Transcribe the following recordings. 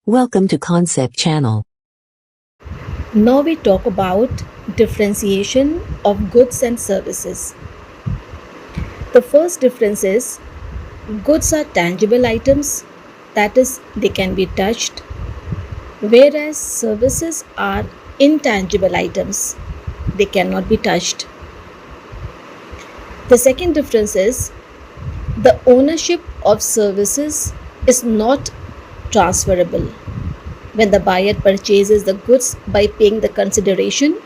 Welcome to Concept Channel. Now we talk about differentiation of goods and services. The first difference is goods are tangible items, that is, they can be touched, whereas services are intangible items, they cannot be touched. The second difference is the ownership of services is not transferable. When the buyer purchases the goods by paying the consideration,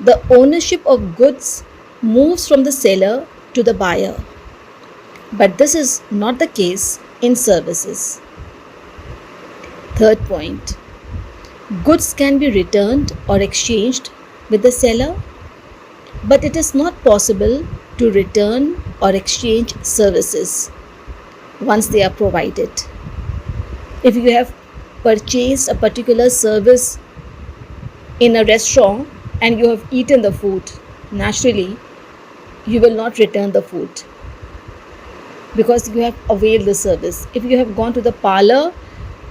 the ownership of goods moves from the seller to the buyer. But this is not the case in services. Third point, goods can be returned or exchanged with the seller, but it is not possible to return or exchange services once they are provided. If you have purchased a particular service in a restaurant and you have eaten the food, naturally you will not return the food because you have availed the service. If you have gone to the parlor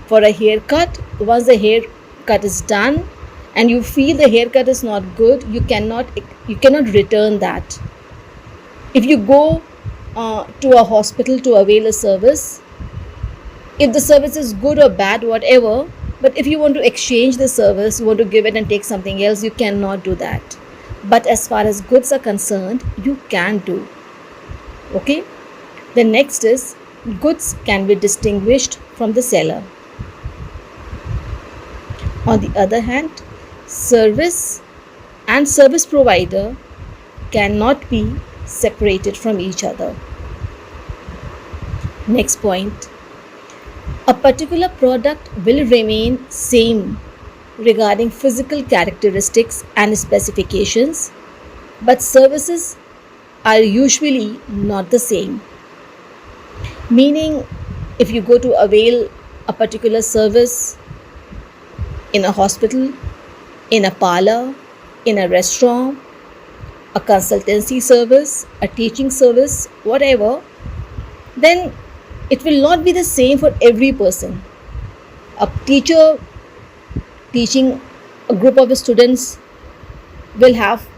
for a haircut, once the haircut is done and you feel the haircut is not good, you cannot return that. If you go to a hospital to avail a service, if the service is good or bad, whatever, but if you want to exchange the service, you want to give it and take something else, you cannot do that. But as far as goods are concerned, you can do. Okay? The next is goods can be distinguished from the seller. On the other hand, service and service provider cannot be separated from each other. Next point, a particular product will remain same regarding physical characteristics and specifications, but services are usually not the same. Meaning, if you go to avail a particular service in a hospital, in a parlor, in a restaurant, a consultancy service, a teaching service, whatever, then it will not be the same for every person. A teacher teaching a group of students will have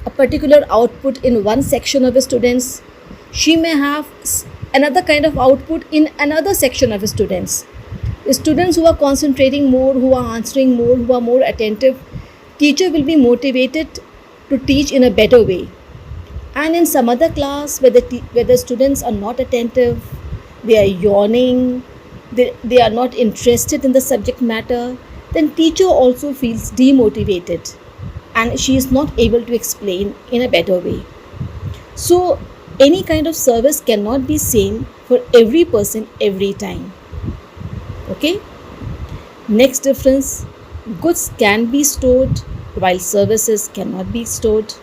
a particular output in one section of students. She may have another kind of output in another section of students. The students who are concentrating more, who are answering more, who are more attentive, teacher will be motivated to teach in a better way. And in some other class where the students are not attentive, they are yawning, they are not interested in the subject matter, then teacher also feels demotivated and she is not able to explain in a better way. So any kind of service cannot be same for every person every time. Okay? Next difference, goods can be stored while services cannot be stored.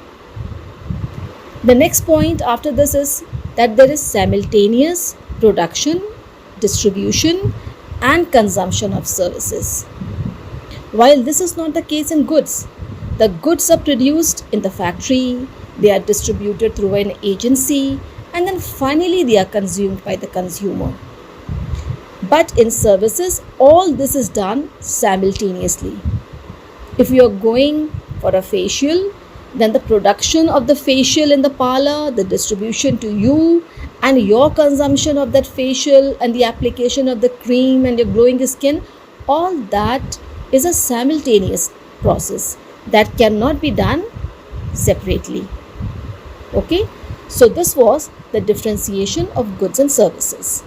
The next point after this is that there is simultaneous production, distribution and consumption of services. While this is not the case in goods, the goods are produced in the factory, they are distributed through an agency, and then finally they are consumed by the consumer. But in services, all this is done simultaneously. If you are going for a facial, then the production of the facial in the parlor, the distribution to you, and your consumption of that facial and the application of the cream and your glowing skin, all that is a simultaneous process that cannot be done separately. Okay, so this was the differentiation of goods and services.